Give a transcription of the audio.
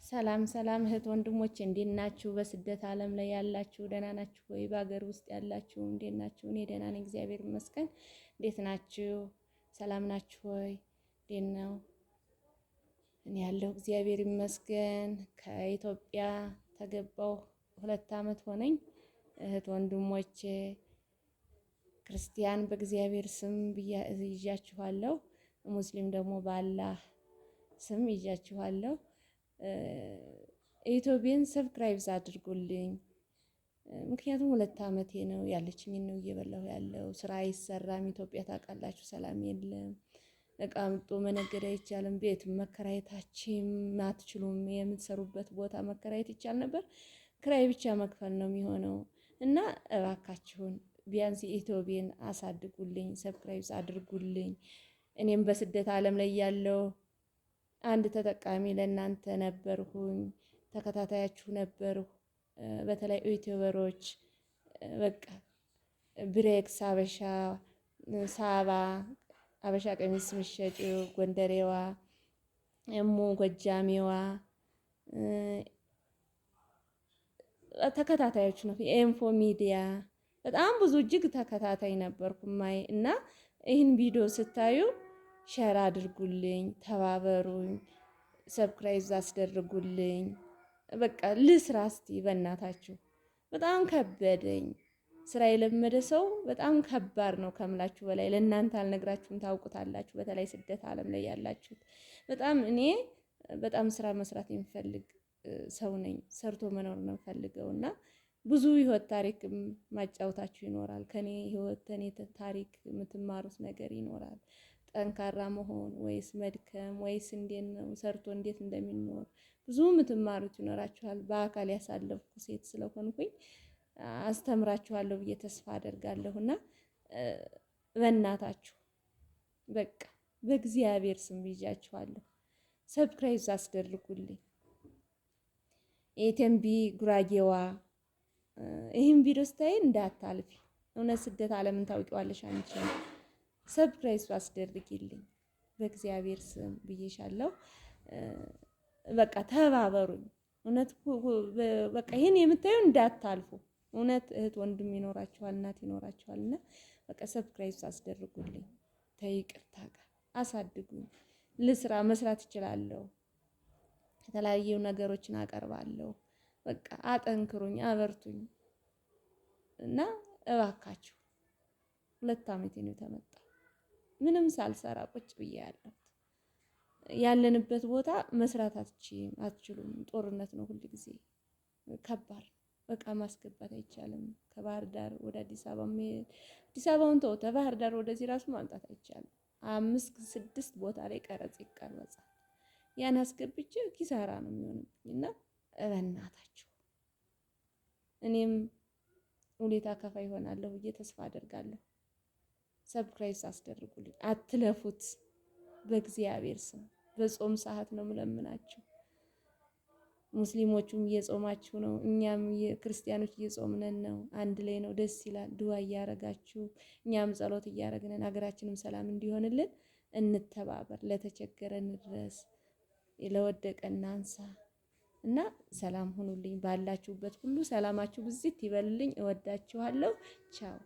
ሰላም ሰላም እህት ወንድሞቼ እንዴት ናችሁ? በስደት ዓለም ላይ ያላችሁ ደህና ናችሁ ወይ? በሀገር ውስጥ ያላችሁ እንዴት ናችሁ? እኔ ደህና ነኝ፣ እግዚአብሔር ይመስገን። እንዴት ናችሁ? ሰላም ናችሁ ወይ? እንዴት ነው? እኔ ያለው እግዚአብሔር ይመስገን። ከኢትዮጵያ ተገባሁ 2 ዓመት ሆነኝ። እህት ወንድሞቼ ክርስቲያን በእግዚአብሔር ስም ይዣችኋለሁ፣ ሙስሊም ደግሞ በአላህ ስም ይዣችኋለሁ። ኢትዮጵያን ሰብስክራይብ አድርጉልኝ። ምክንያቱም 2 ዓመቴ ነው፣ ያለችኝን ነው እየበላሁ ያለው። ስራ አይሰራም፣ ኢትዮጵያ ታውቃላችሁ፣ ሰላም የለም። እቃ አምጦ መነገድ አይቻልም። ቤት መከራየታችም አትችሉም። የምትሰሩበት ቦታ መከራየት ይቻል ነበር፣ ክራይ ብቻ መክፈል ነው የሚሆነው። እና እባካችሁን ቢያንስ ኢትዮጵያን አሳድጉልኝ፣ ሰብስክራይብ አድርጉልኝ። እኔም በስደት ዓለም ላይ ያለው አንድ ተጠቃሚ ለእናንተ ነበርኩኝ፣ ተከታታያችሁ ነበርኩ። በተለይ ዩቲዩበሮች በቃ ብሬክስ አበሻ፣ ሳባ አበሻ ቀሚስ ምሸጪው፣ ጎንደሬዋ፣ እሙ ጎጃሜዋ ተከታታዮች ነው። ኤንፎ ሚዲያ በጣም ብዙ እጅግ ተከታታይ ነበርኩ ማይ እና ይህን ቪዲዮ ስታዩ ሼር አድርጉልኝ፣ ተባበሩኝ፣ ሰብስክራይብ አስደርጉልኝ። በቃ ልስራ እስቲ በእናታችሁ። በጣም ከበደኝ። ስራ የለመደ ሰው በጣም ከባድ ነው ከምላችሁ በላይ። ለእናንተ አልነግራችሁም፣ ታውቁታላችሁ። በተለይ ስደት ዓለም ላይ ያላችሁት እኔ በጣም ስራ መስራት የሚፈልግ ሰው ነኝ። ሰርቶ መኖር ነው ፈልገው እና ብዙ ህይወት ታሪክ ማጫወታችሁ ይኖራል። ከኔ ህይወት ከኔ ታሪክ የምትማሩት ነገር ይኖራል። ጠንካራ መሆን ወይስ መድከም ወይስ እንዴት ነው ሰርቶ እንዴት እንደሚኖር ብዙ የምትማሩት ይኖራችኋል። በአካል ያሳለፍኩ ሴት ስለሆንኩኝ አስተምራችኋለሁ ብዬ ተስፋ አደርጋለሁና በእናታችሁ በቃ በእግዚአብሔር ስም ይዣችኋለሁ። ሰብስክራይብ አስደርጉልኝ። ኤቴምቢ ጉራጌዋ ይህን ቪዲዮ ስታይ እንዳታልፊ። እውነት ስደት ዓለምን ታውቂዋለሽ አንቺ። ሰብስክራይብ አስደርጊልኝ በእግዚአብሔር ስም ብዬሻለሁ። በቃ ተባበሩኝ። እውነት በቃ ይሄን የምታዩ እንዳታልፉ። እውነት እህት ወንድም ይኖራችኋል፣ እናት ይኖራችኋልና በቃ ሰብስክራይብ አስደርጉልኝ። ተይቅርታ ጋር አሳድጉኝ። ልስራ፣ መስራት እችላለሁ። የተለያዩ ነገሮችን አቀርባለሁ። በቃ አጠንክሩኝ፣ አበርቱኝ እና እባካችሁ 2 ዓመቴ ነው ተመጣ ምንም ሳልሰራ ቁጭ ብዬ ያለሁት። ያለንበት ቦታ መስራት አትችሉም። ጦርነት ነው፣ ሁሉ ጊዜ ከባድ ነው። በቃ ማስገባት አይቻልም። ከባህር ዳር ወደ አዲስ አበባውን ተው፣ ከባህር ዳር ወደዚህ ራሱ ማምጣት አይቻልም። 5-6 ቦታ ላይ ቀረጽ ይቀረጻል። ያን አስገብቼ ኪሳራ ነው የሚሆንብኝ እና በእናታችሁ እኔም ሁኔታ ከፋ ይሆናለሁ ብዬ ተስፋ አደርጋለሁ። ሰብስክራይብ አስደርጉልኝ፣ አትለፉት። በእግዚአብሔር ስም በጾም ሰዓት ነው የምለምናችሁ። ሙስሊሞቹም እየጾማችሁ ነው፣ እኛም ክርስቲያኖች እየጾምነን ነው። አንድ ላይ ነው፣ ደስ ይላል። ድዋ እያረጋችሁ እኛም ጸሎት እያረግነን፣ ሀገራችንም ሰላም እንዲሆንልን እንተባበር። ለተቸገረ እንድረስ፣ ለወደቀ እናንሳ እና ሰላም ሁኑልኝ። ባላችሁበት ሁሉ ሰላማችሁ ብዝት ይበልልኝ። እወዳችኋለሁ። ቻው